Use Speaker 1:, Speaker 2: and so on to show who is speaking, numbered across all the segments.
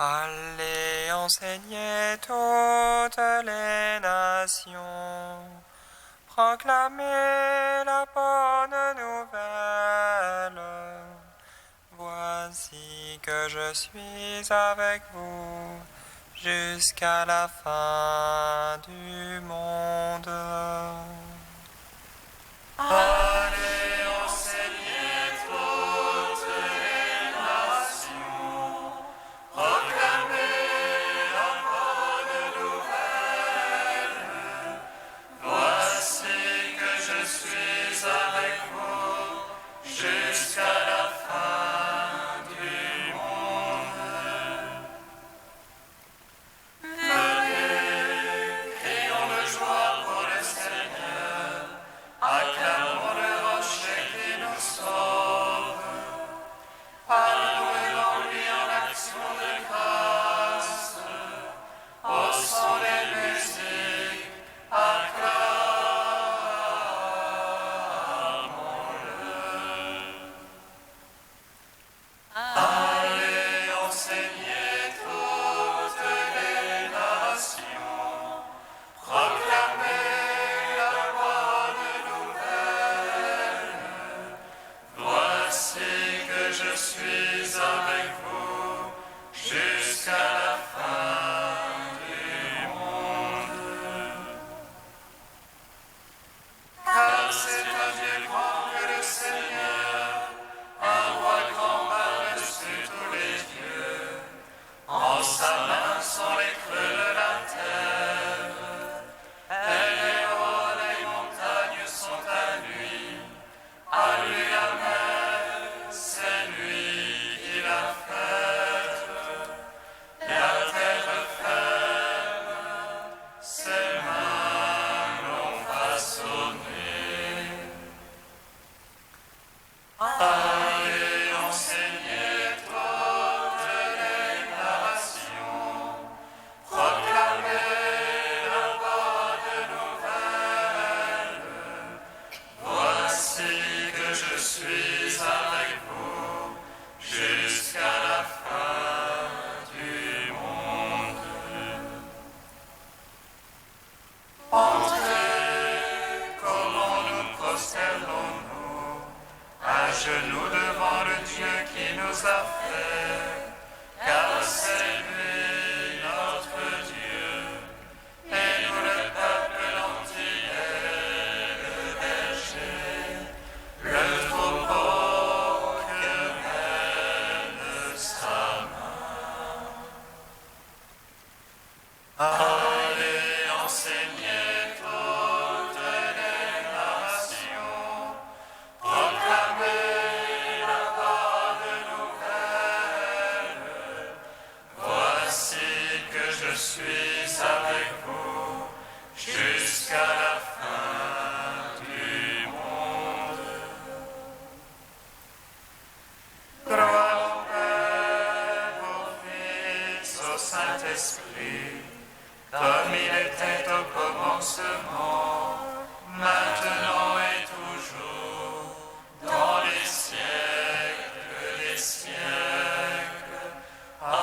Speaker 1: Allez enseigner toutes les nations, proclamez la bonne nouvelle. Voici que je suis avec vous jusqu'à la fin du monde.
Speaker 2: Allez enseigner toutes les nations, proclamez la bonne nouvelle. Voici que je suis avec vous jusqu'à la fin du monde. Venez, crions de joie pour le Seigneur, acclamons le rocher qui nous sauve. Allons en lui en action de grâce, au son des musiques, acclamons-le. Allez enseigner toutes les nations, proclamez la bonne nouvelle. Voici que je suis avec vous jusqu'à la fin du monde. Car c'est un Dieu grand que le Seigneur, un roi grand par-dessus tous les dieux. En sa main sont les creux de la terre. Elle les hauts, les montagnes sont à lui. À lui la mer, c'est lui qui l'a faite. La terre ferme, ses mains l'ont façonné. Allez enseigner toutes les nations, proclamez la bonne nouvelle. Voici que je suis avec vous jusqu'à la fin du monde. Entrez, comment nous prosternons-nous à genoux devant le Dieu qui nous a fait, car c'est lui notre Dieu, et nous le peuple entier, le berger, le troupeau que mène sa main. Allez enseigner toutes les nations, proclamez la bonne nouvelle. Voici que je suis avec vous jusqu'à la fin du monde. Gloire au Père, au Fils, au Saint-Esprit, comme il était au commencement, maintenant et toujours, dans les siècles des siècles. Amen.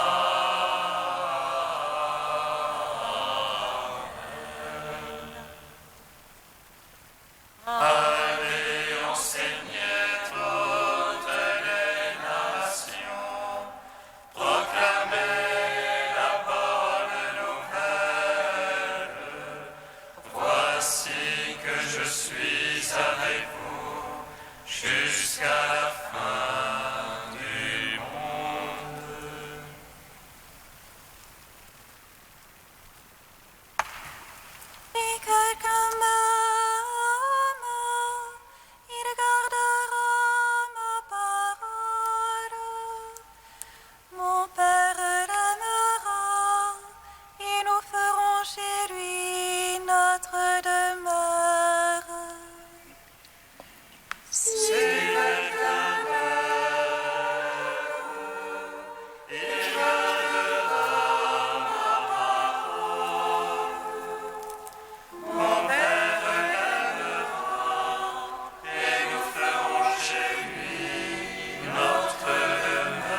Speaker 2: Allez enseigner toutes les nations, proclamez la bonne nouvelle. Voici que je suis avec vous jusqu'à la fin du monde.
Speaker 3: Si quelqu'un m'aime, il gardera ma parole. Mon Père l'aimera, et nous ferons chez lui notre demeure.
Speaker 2: Si quelqu'un m'aime, il gardera ma parole. Mon Père l'aimera, et nous ferons chez lui notre demeure.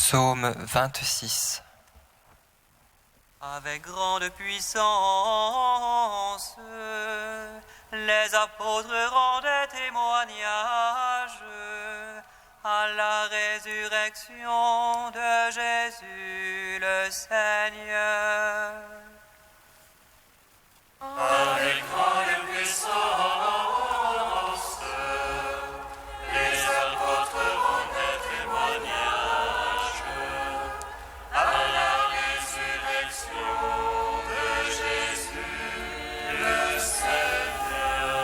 Speaker 1: Psaume 26.
Speaker 4: Avec grande puissance, les apôtres rendaient témoignage à la résurrection de Jésus le Seigneur.
Speaker 2: Avec grande puissance, les apôtres rendaient témoignage à la résurrection de Jésus le Seigneur.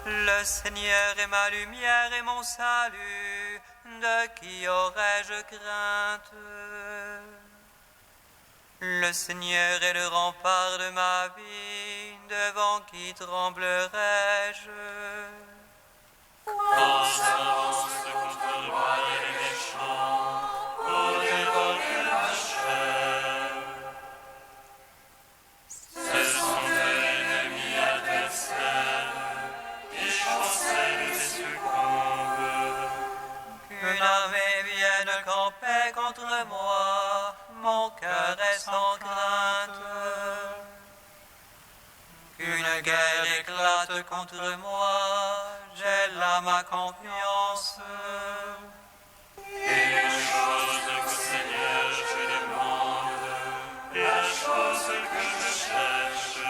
Speaker 4: Le Seigneur est ma lumière et mon salut, de qui aurais-je crainte? Le Seigneur est le rempart de ma vie, devant qui tremblerais-je?
Speaker 2: Quand s'avance contre moi les méchants, au-devant de ma chair, ce sont eux l'ennemi adversaire, qui chancellent et succombent.
Speaker 4: Qu'une armée vienne camper contre moi, mon cœur est sans crainte. Qu'une guerre éclate contre moi, j'ai là ma confiance.
Speaker 2: Et la chose qu'au Seigneur je demande, la chose que je cherche,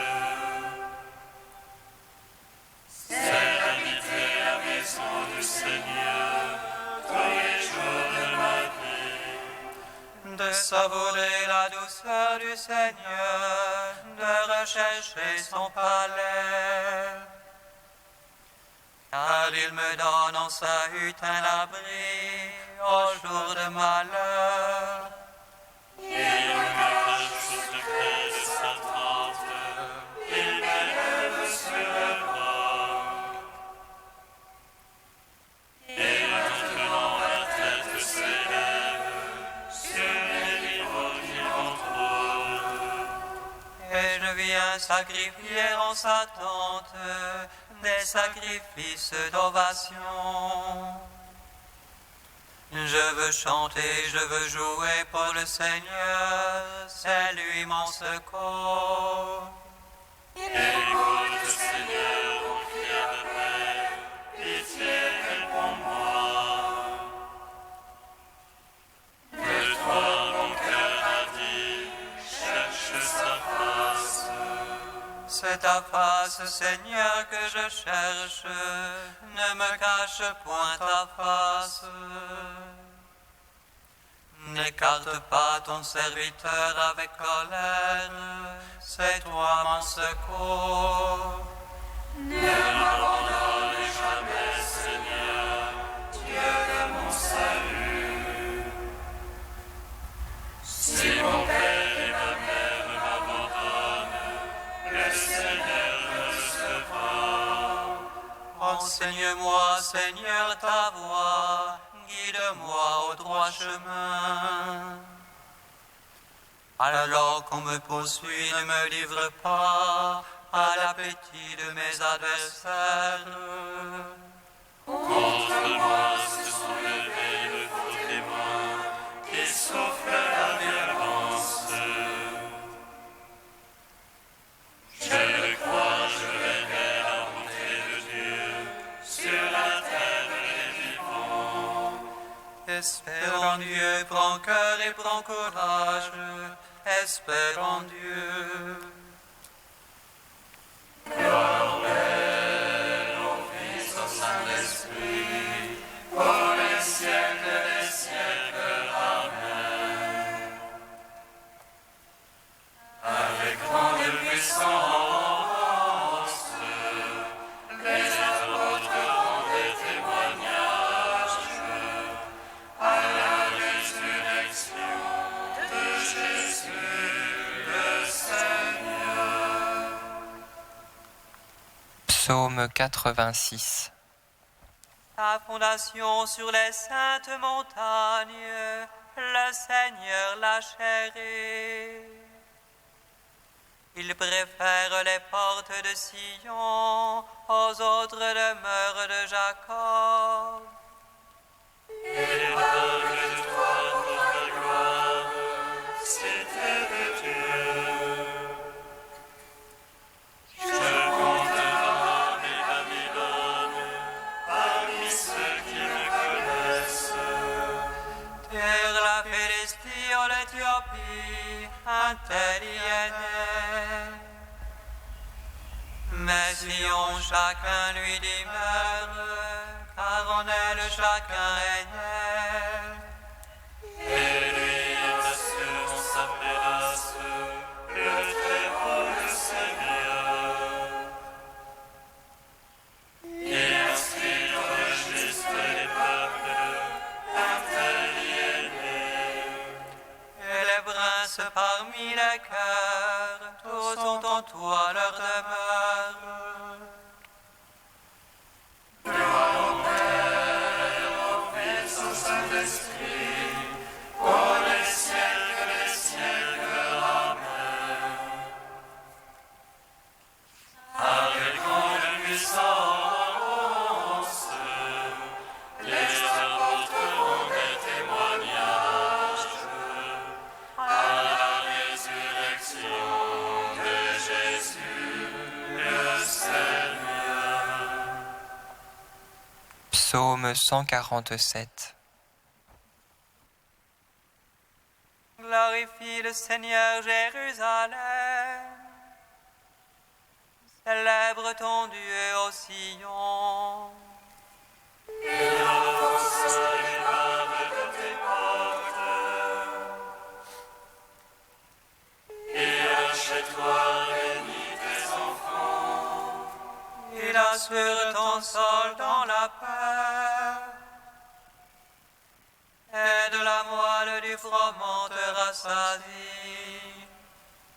Speaker 2: c'est d'habiter la maison du Seigneur tous les jours de ma vie.
Speaker 4: De savourer la douceur du Seigneur, de rechercher son palais. Car il me donne en sa hutte un abri au jour de malheur.
Speaker 2: Il me cache sous le secret de sa tente, il m'élève sur le roc. Et maintenant la tête s'élève sur les niveaux qui m'entourent.
Speaker 4: Et je viens sacrifier en sa tente des sacrifices d'ovation. Je veux chanter, je veux jouer pour le Seigneur, c'est lui mon secours.
Speaker 2: Écoute, Seigneur, mon cri à paix, pitié, réponds-moi. De toi, mon cœur a dit, cherche sa face.
Speaker 4: C'est ta face, Seigneur, que je cherche, ne me cache point ta face. N'écarte pas ton serviteur avec colère, c'est toi mon secours.
Speaker 2: Ne m'abandonne jamais, Seigneur, Dieu de mon salut. Si mon père et ma mère m'abandonnent, le Seigneur me recevra.
Speaker 4: Enseigne-moi, Seigneur, ta voie, guide-moi au droit chemin. Alors qu'on me poursuit, ne me livre pas à l'appétit de mes adversaires.
Speaker 2: Contre moi se sont levés le faux témoin qui souffle la violence. Je le crois, je verrai la bonté de Dieu sur la terre des vivants.
Speaker 4: Espère en Dieu, prends cœur et prends courage, espère en Dieu.
Speaker 2: Gloire au Père, au Fils, au Saint-Esprit, pour les siècles des siècles. Amen. Avec grande puissance, les apôtres rendaient témoignage à la résurrection de Jésus le Seigneur.
Speaker 1: Psaume 86.
Speaker 4: Ta fondation sur les saintes montagnes, le Seigneur l'a chérie. Il préfère les portes de Sion aux autres demeures de Jacob.
Speaker 2: Il parle de toi pour
Speaker 4: un tel y est né. Mais si on chacun lui dit meurt, car en elle chacun est né.
Speaker 2: Et lui assure en sa place le Très-Haut, le Seigneur. Il inscrit dans le juste des peuples, un tel y est né.
Speaker 4: Et les princes parmi les cœurs, tous sont en toi leur demeure.
Speaker 2: Gloire au Père, au Fils, au Saint-Esprit, pour les siècles des siècles. Amen. Avec grande puissance, les apôtres ont des témoignages à la résurrection de Jésus, le Seigneur.
Speaker 1: Psaume 147.
Speaker 4: Glorifie le Seigneur Jérusalem. Célèbre ton Dieu au Sion.
Speaker 2: Il enfonce les barres de tes portes. Et achète-toi, bénis tes enfants.
Speaker 4: Il assure ton sol dans la paix. Et de la moelle du froment te rassasie.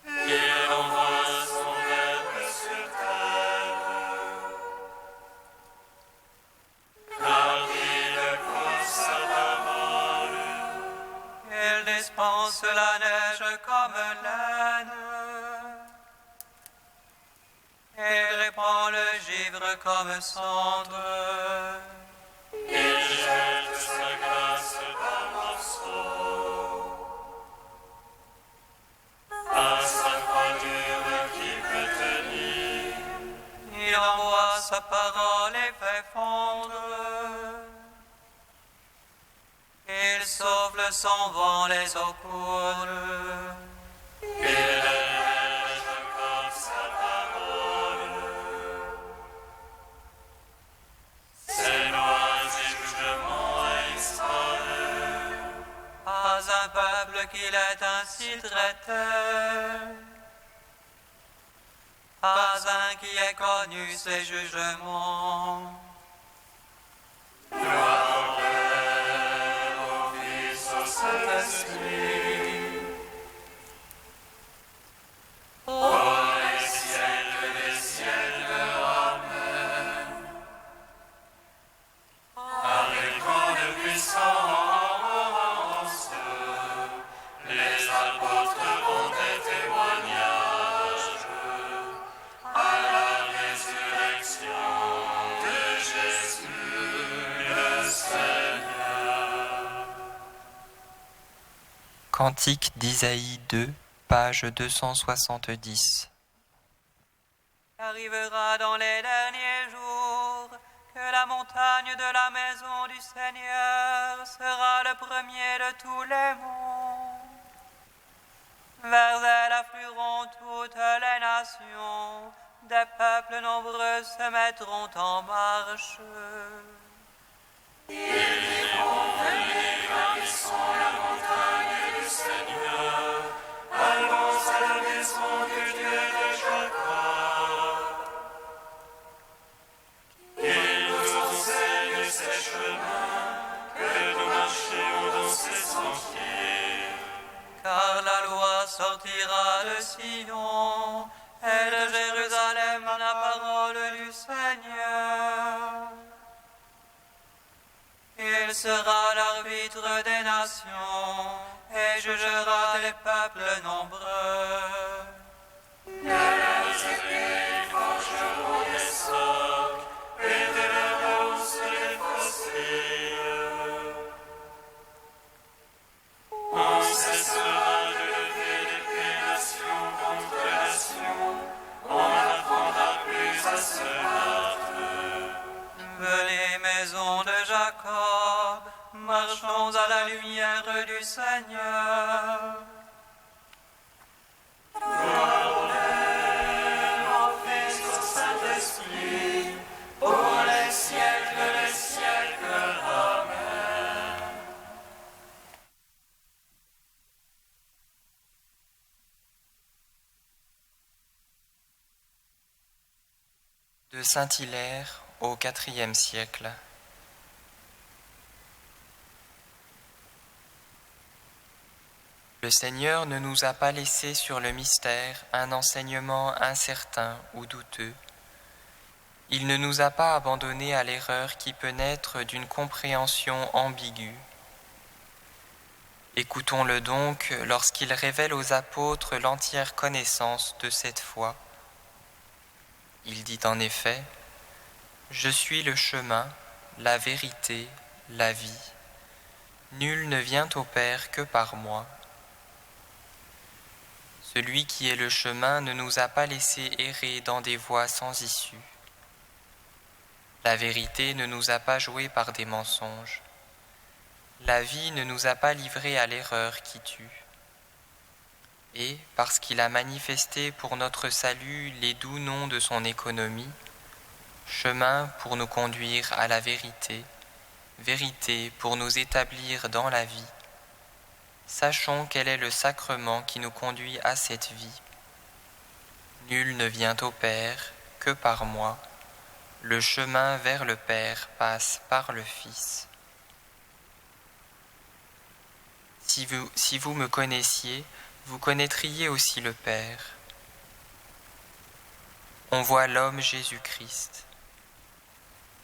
Speaker 2: Il envoie son verbe sur terre. Car il cause sa parole.
Speaker 4: Il dispense la neige comme laine. Il répand le givre comme cendre.
Speaker 2: Il jette sa grâce par morceaux. À sa croix qui peut tenir.
Speaker 4: Il envoie sa parole et fait fondre. Il souffle son vent, les eaux coulent.
Speaker 2: Il élève comme sa parole. Ses lois et jugements extraordinaires.
Speaker 4: Pas un peuple qu'il ait ainsi traité. Pas un qui ait connu ses jugements.
Speaker 2: Gloire au Père, au Fils, au Saint-Esprit. Pour les siècles des siècles. Amen. Avec grande puissance, les apôtres ont des témoignages à la résurrection de Jésus, le Seigneur.
Speaker 1: Cantique d'Isaïe 2, page 270.
Speaker 4: Arrivera dans les derniers jours que la montagne de la maison du Seigneur sera le premier de tous les monts. Vers elle afflueront toutes les nations, des peuples nombreux se mettront en marche.
Speaker 2: Allons à la maison du Dieu de Jacob. Il nous enseigne ses chemins, que nous marchions dans ses sentiers.
Speaker 4: Car la loi sortira de Sion, et de Jérusalem la parole du Seigneur. Il sera l'arbitre des nations, et jugera des peuples nombreux.
Speaker 2: Ils forgeront des socs, et de leur hausse les fossiles. On cessera de lever l'épée nation contre nation, on n'apprendra plus à se battre.
Speaker 4: Venez, maison de Jacob, marchons à la lumière du Seigneur.
Speaker 1: Saint Hilaire au IVe siècle. Le Seigneur ne nous a pas laissé sur le mystère un enseignement incertain ou douteux. Il ne nous a pas abandonnés à l'erreur qui peut naître d'une compréhension ambiguë. Écoutons-le donc lorsqu'il révèle aux apôtres l'entière connaissance de cette foi. Il dit en effet : « Je suis le chemin, la vérité, la vie. Nul ne vient au Père que par moi. » Celui qui est le chemin ne nous a pas laissé errer dans des voies sans issue. La vérité ne nous a pas joué par des mensonges. La vie ne nous a pas livrés à l'erreur qui tue. Et, parce qu'il a manifesté pour notre salut les doux noms de son économie, chemin pour nous conduire à la vérité, vérité pour nous établir dans la vie, sachons quel est le sacrement qui nous conduit à cette vie. Nul ne vient au Père que par moi. Le chemin vers le Père passe par le Fils. Si vous me connaissiez, vous connaîtriez aussi le Père. On voit l'homme Jésus-Christ.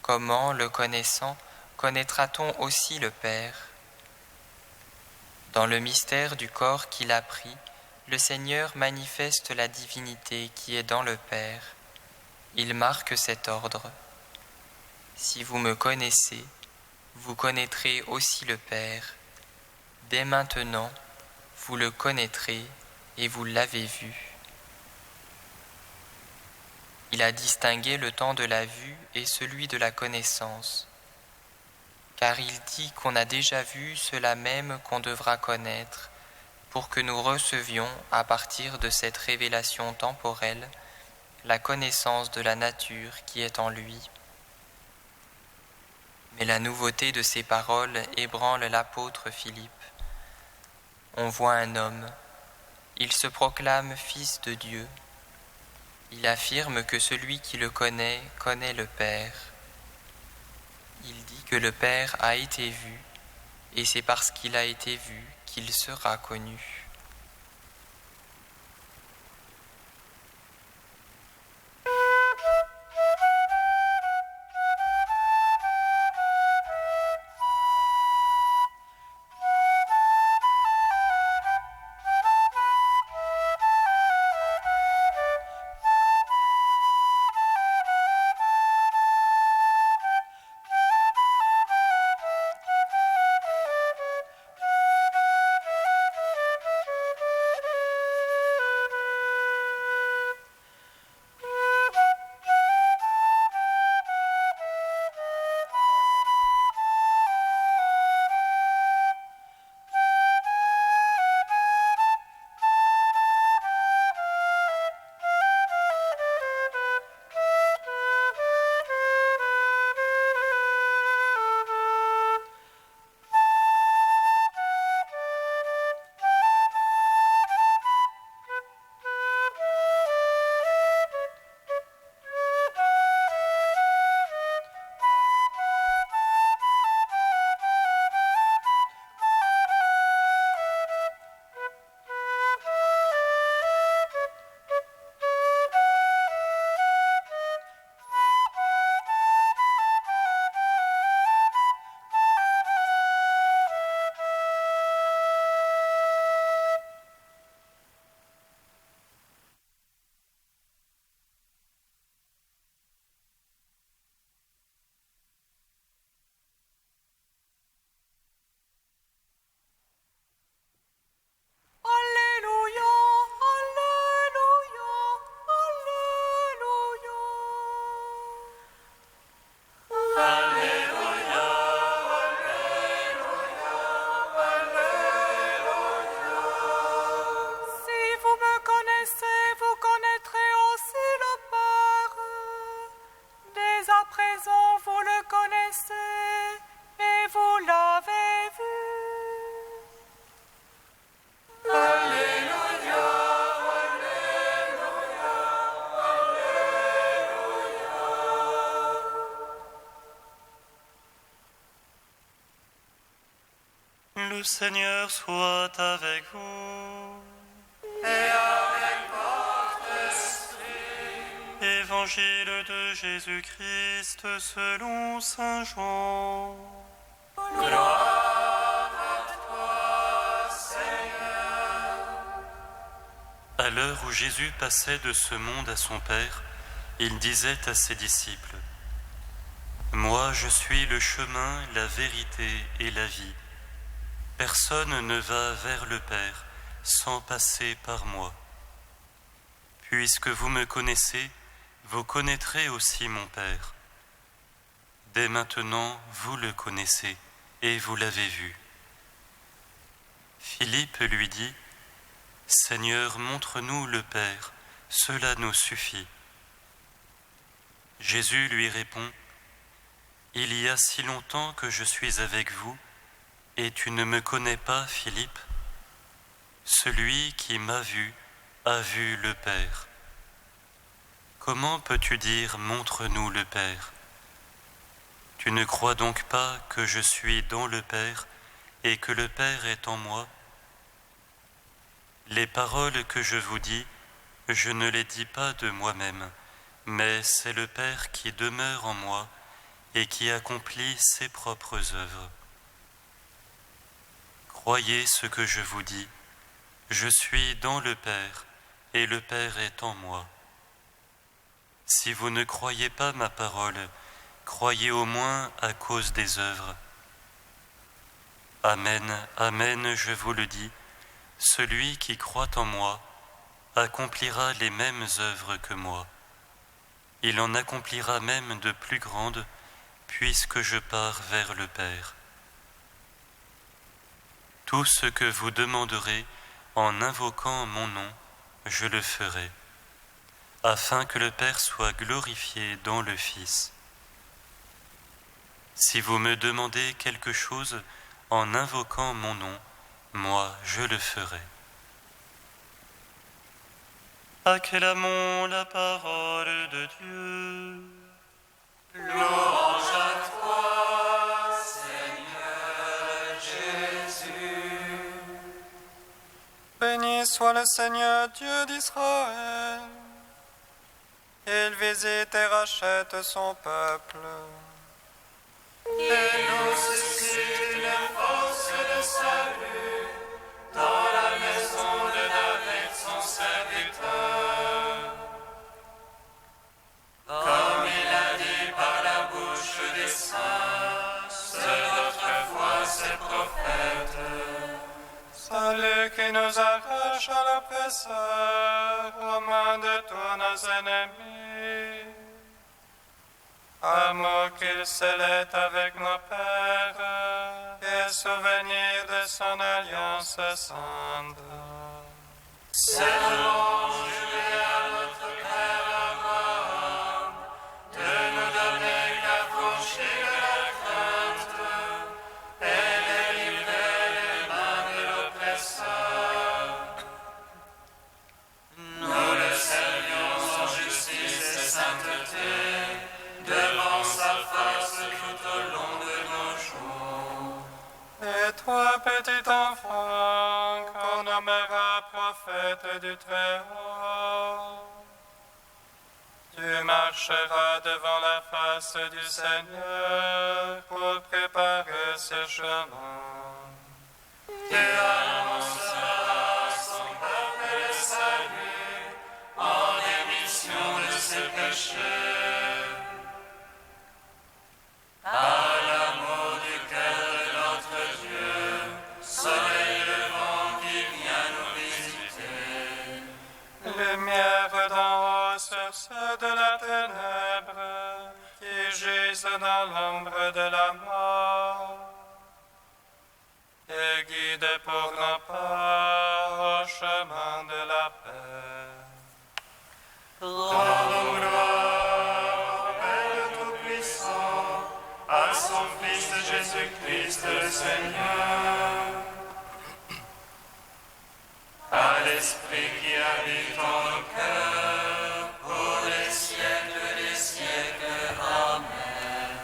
Speaker 1: Comment, le connaissant, connaîtra-t-on aussi le Père ? Dans le mystère du corps qu'il a pris, le Seigneur manifeste la divinité qui est dans le Père. Il marque cet ordre. Si vous me connaissez, vous connaîtrez aussi le Père. Dès maintenant, vous le connaîtrez et vous l'avez vu. Il a distingué le temps de la vue et celui de la connaissance, car il dit qu'on a déjà vu cela même qu'on devra connaître, pour que nous recevions, à partir de cette révélation temporelle, la connaissance de la nature qui est en lui. Mais la nouveauté de ces paroles ébranle l'apôtre Philippe. On voit un homme, il se proclame fils de Dieu. Il affirme que celui qui le connaît le Père. Il dit que le Père a été vu, et c'est parce qu'il a été vu qu'il sera connu.
Speaker 5: Le Seigneur soit avec vous.
Speaker 2: Et avec votre esprit.
Speaker 5: Évangile de Jésus-Christ selon saint Jean.
Speaker 2: Gloire à toi, Seigneur.
Speaker 5: À l'heure où Jésus passait de ce monde à son Père, il disait à ses disciples : Moi, je suis le chemin, la vérité et la vie. Personne ne va vers le Père sans passer par moi. Puisque vous me connaissez, vous connaîtrez aussi mon Père. Dès maintenant, vous le connaissez et vous l'avez vu. Philippe lui dit : Seigneur, montre-nous le Père, cela nous suffit. Jésus lui répond : Il y a si longtemps que je suis avec vous, et tu ne me connais pas, Philippe ? Celui qui m'a vu a vu le Père. Comment peux-tu dire : montre-nous le Père ? Tu ne crois donc pas que je suis dans le Père et que le Père est en moi ? Les paroles que je vous dis, je ne les dis pas de moi-même, mais c'est le Père qui demeure en moi et qui accomplit ses propres œuvres. Croyez ce que je vous dis, je suis dans le Père et le Père est en moi. Si vous ne croyez pas ma parole, croyez au moins à cause des œuvres. Amen, amen, je vous le dis, celui qui croit en moi accomplira les mêmes œuvres que moi. Il en accomplira même de plus grandes, puisque je pars vers le Père. Tout ce que vous demanderez en invoquant mon nom, je le ferai, afin que le Père soit glorifié dans le Fils. Si vous me demandez quelque chose en invoquant mon nom, moi je le ferai. Acclamons la parole de Dieu.
Speaker 2: Louange à toi, Seigneur Jésus.
Speaker 6: Béni soit le Seigneur Dieu d'Israël. Il visite et rachète son peuple.
Speaker 2: Et nous suscite une force de salut dans la maison de David, son serviteur. Comme il a dit par la bouche des saints, ceux d'autrefois ses prophètes.
Speaker 6: Celui qui nous arrache à l'oppresseur, aux mains de tous nos ennemis. Amour qu'il scellait avec nos pères, et souvenir de son alliance sainte.
Speaker 2: C'est louange à notre Père Abraham, de nous donner l'affranchie de la crainte, et délivrer les mains de l'oppresseur. Nous le servions en justice et sainteté, devant sa face tout au long de nos jours.
Speaker 6: Et toi, petit enfant, qu'on nommera prophète du Très-Haut, tu marcheras devant la face du Seigneur pour préparer ses chemins.
Speaker 2: Tu annonceras à son peuple le salut, en rémission de ses péchés. Par l'amour du cœur de notre Dieu, soleil levant qui vient nous visiter.
Speaker 6: Lumière d'en haut sur ceux de la ténèbre, qui gisent dans l'ombre de la mort, et guide pour nos pas au chemin de la paix.
Speaker 2: Rendons gloire au Père Tout-Puissant, à son Fils Jésus-Christ le Seigneur, à l'Esprit qui habite en nos cœurs, pour les siècles des siècles. Amen.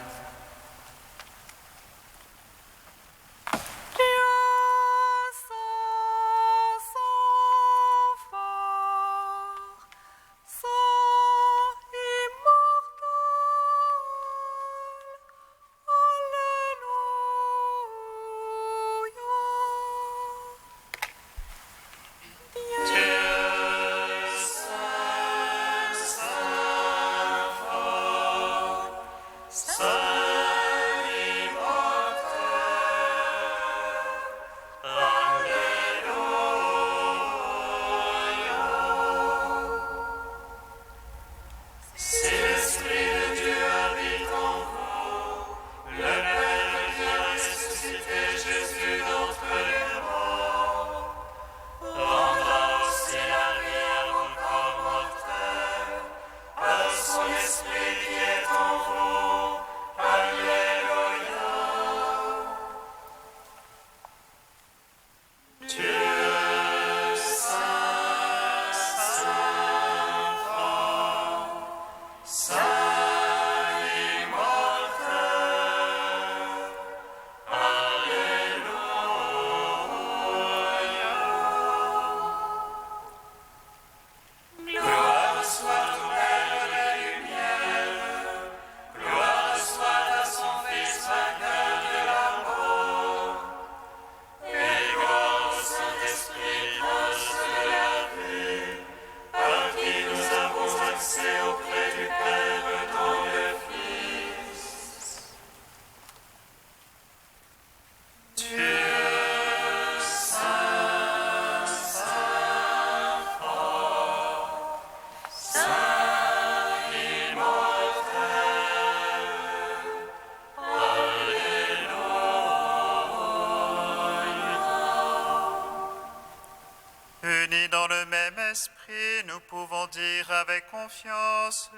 Speaker 7: Unis dans le même esprit, nous pouvons dire avec confiance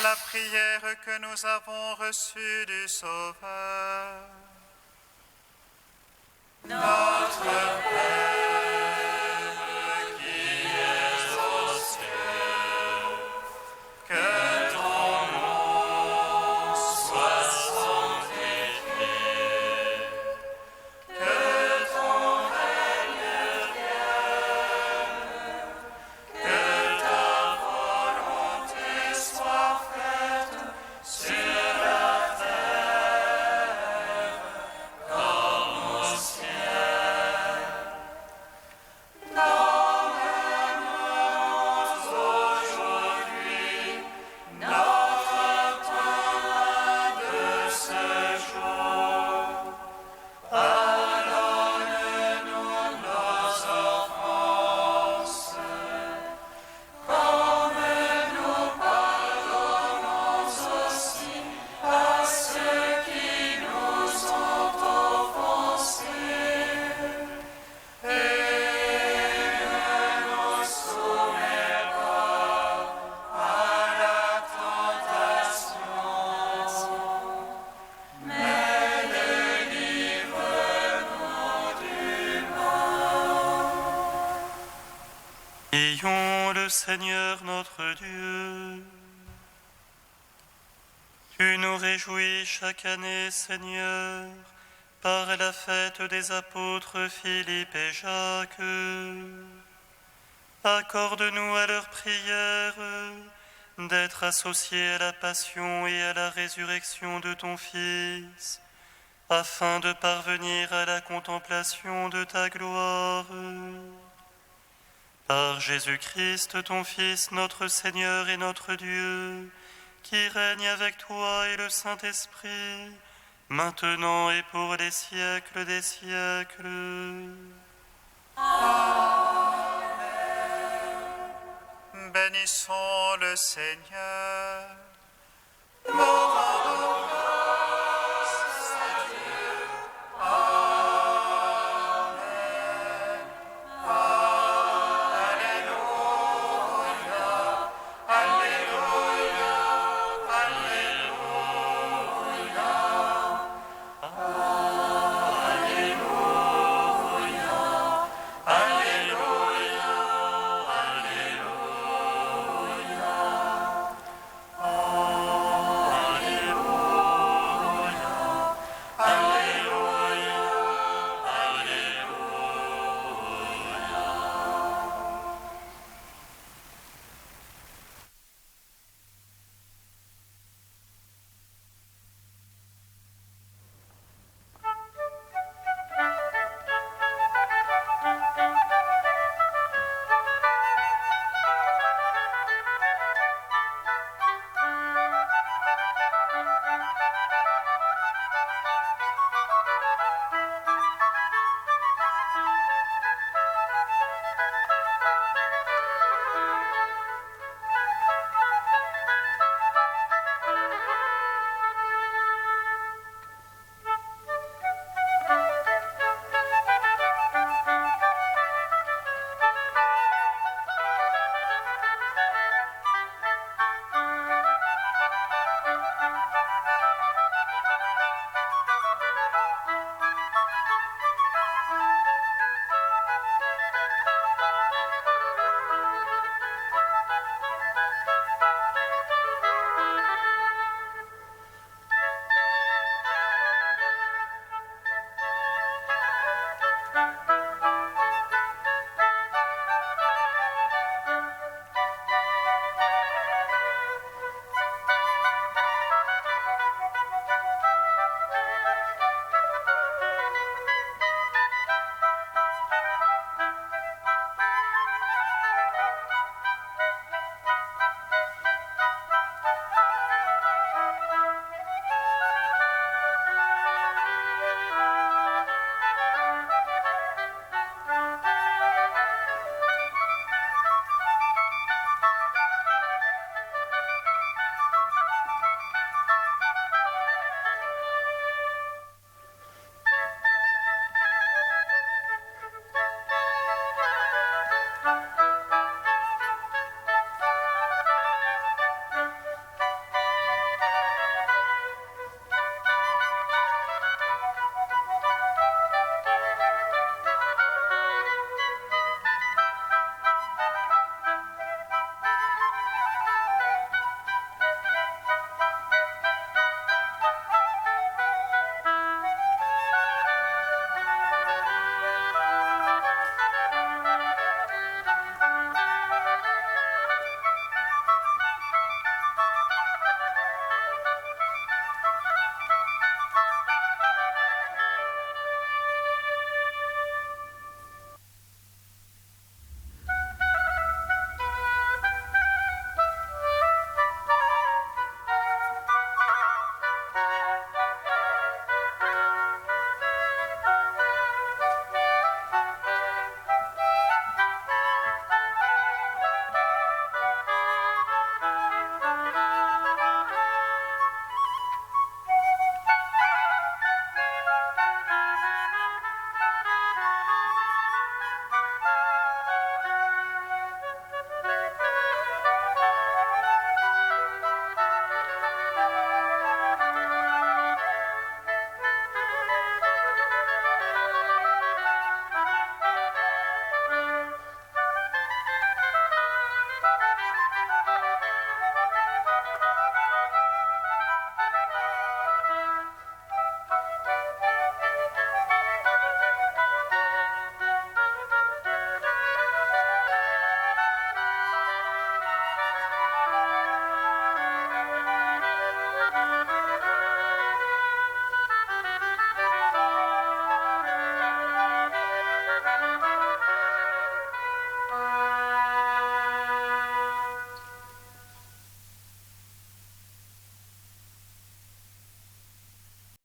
Speaker 7: la prière que nous avons reçue du Sauveur. Notre Père qui es aux cieux, que ton nom soit sanctifié, que ton règne vienne, que ta volonté soit faite sur la terre comme au ciel. Donne-nous aujourd'hui notre pain de ce jour. Pardonne-nous nos offenses, comme nous pardonnons aussi à ceux qui nous ont offensés. Et ne nous soumets pas à la tentation, mais délivre-nous du mal.
Speaker 5: Ayons le Seigneur notre Dieu. Tu nous réjouis chaque année, Seigneur, par la fête des apôtres Philippe et Jacques. Accorde-nous à leur prière d'être associés à la passion et à la résurrection de ton Fils, afin de parvenir à la contemplation de ta gloire. Par Jésus-Christ, ton Fils, notre Seigneur et notre Dieu, qui règne avec toi et le Saint-Esprit, maintenant et pour les siècles des siècles.
Speaker 7: Bénissons le Seigneur. Nous rendons